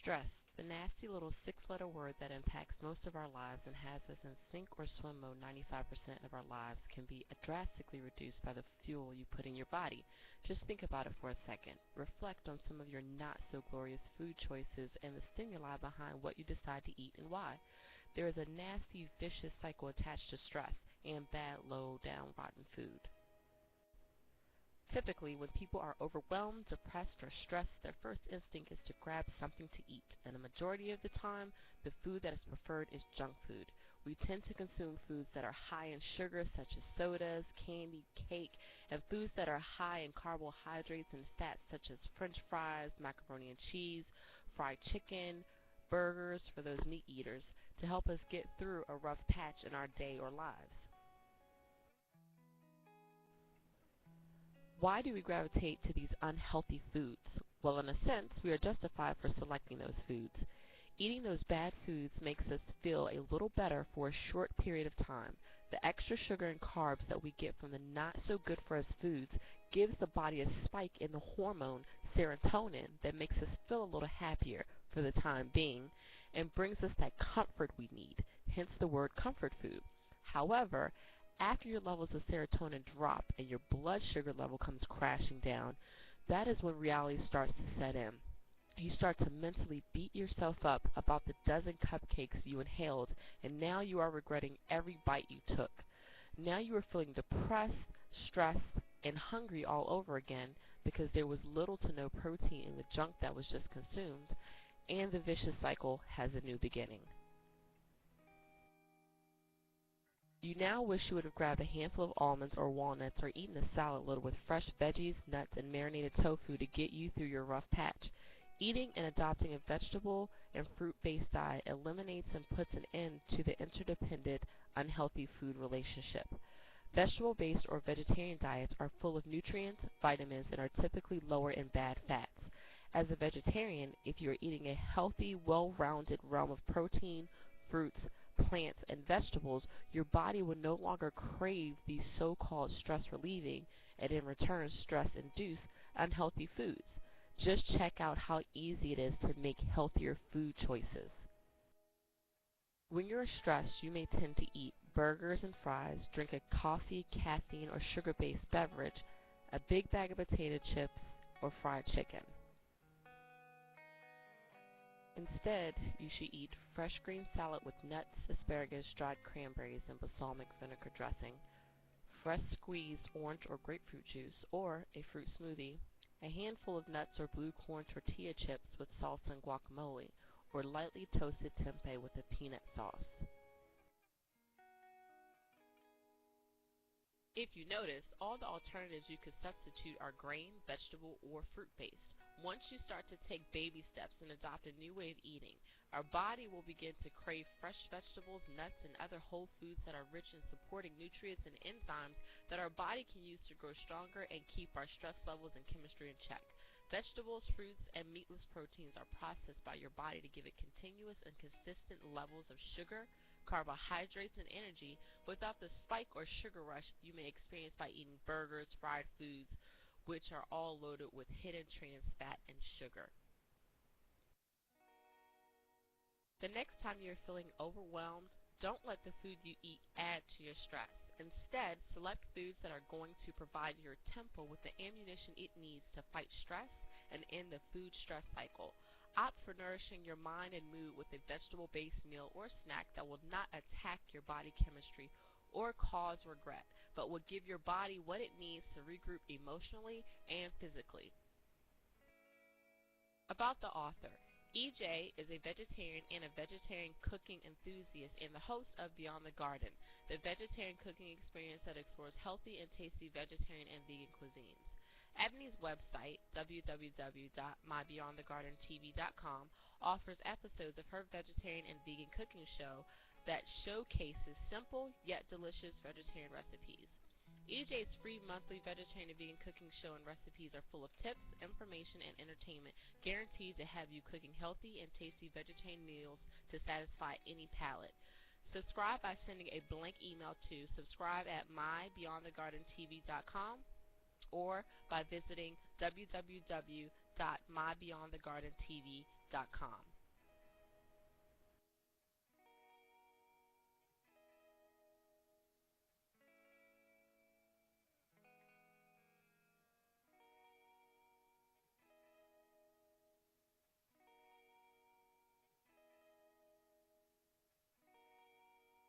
Stress, the nasty little six-letter word that impacts most of our lives and has us in sink or swim mode 95% of our lives, can be drastically reduced by the fuel you put in your body. Just think about it for a second. Reflect on some of your not-so-glorious food choices and the stimuli behind what you decide to eat and why. There is a nasty, vicious cycle attached to stress and bad, low-down, rotten food. Typically, when people are overwhelmed, depressed, or stressed, their first instinct is to grab something to eat, and a majority of the time, the food that is preferred is junk food. We tend to consume foods that are high in sugar, such as sodas, candy, cake, and foods that are high in carbohydrates and fats, such as French fries, macaroni and cheese, fried chicken, burgers for those meat eaters, to help us get through a rough patch in our day or lives. Why do we gravitate to these unhealthy foods? Well, in a sense, we are justified for selecting those foods. Eating those bad foods makes us feel a little better for a short period of time. The extra sugar and carbs that we get from the not-so-good-for-us foods gives the body a spike in the hormone serotonin that makes us feel a little happier for the time being and brings us that comfort we need, hence the word comfort food. However, after your levels of serotonin drop and your blood sugar level comes crashing down, that is when reality starts to set in. You start to mentally beat yourself up about the dozen cupcakes you inhaled, and now you are regretting every bite you took. Now you are feeling depressed, stressed, and hungry all over again because there was little to no protein in the junk that was just consumed, and the vicious cycle has a new beginning. You now wish you would have grabbed a handful of almonds or walnuts or eaten a salad loaded with fresh veggies, nuts, and marinated tofu to get you through your rough patch. Eating and adopting a vegetable and fruit-based diet eliminates and puts an end to the interdependent, unhealthy food relationship. Vegetable-based or vegetarian diets are full of nutrients, vitamins, and are typically lower in bad fats. As a vegetarian, if you are eating a healthy, well-rounded realm of protein, fruits, plants, and vegetables, your body will no longer crave these so-called stress-relieving and in return stress-induced unhealthy foods. Just check out how easy it is to make healthier food choices. When you're stressed, you may tend to eat burgers and fries, drink a coffee, caffeine, or sugar-based beverage, a big bag of potato chips, or fried chicken. Instead, you should eat fresh green salad with nuts, asparagus, dried cranberries, and balsamic vinegar dressing, fresh squeezed orange or grapefruit juice, or a fruit smoothie, a handful of nuts or blue corn tortilla chips with salsa and guacamole, or lightly toasted tempeh with a peanut sauce. If you notice, all the alternatives you could substitute are grain, vegetable, or fruit-based. Once you start to take baby steps and adopt a new way of eating, our body will begin to crave fresh vegetables, nuts, and other whole foods that are rich in supporting nutrients and enzymes that our body can use to grow stronger and keep our stress levels and chemistry in check. Vegetables, fruits, and meatless proteins are processed by your body to give it continuous and consistent levels of sugar, carbohydrates, and energy without the spike or sugar rush you may experience by eating burgers, fried foods, which are all loaded with hidden trans fat and sugar. The next time you're feeling overwhelmed, don't let the food you eat add to your stress. Instead, select foods that are going to provide your temple with the ammunition it needs to fight stress and end the food stress cycle. Opt for nourishing your mind and mood with a vegetable-based meal or snack that will not attack your body chemistry or cause regret, but will give your body what it needs to regroup emotionally and physically. About the author. EJ is a vegetarian and a vegetarian cooking enthusiast and the host of Beyond the Garden, the vegetarian cooking experience that explores healthy and tasty vegetarian and vegan cuisines. Ebony's website, www.mybeyondthegardentv.com, offers episodes of her vegetarian and vegan cooking show that showcases simple yet delicious vegetarian recipes. EJ's free monthly vegetarian and vegan cooking show and recipes are full of tips, information, and entertainment, guaranteed to have you cooking healthy and tasty vegetarian meals to satisfy any palate. Subscribe by sending a blank email to subscribe@mybeyondthegardentv.com or by visiting www.mybeyondthegardentv.com. Gravitate.com.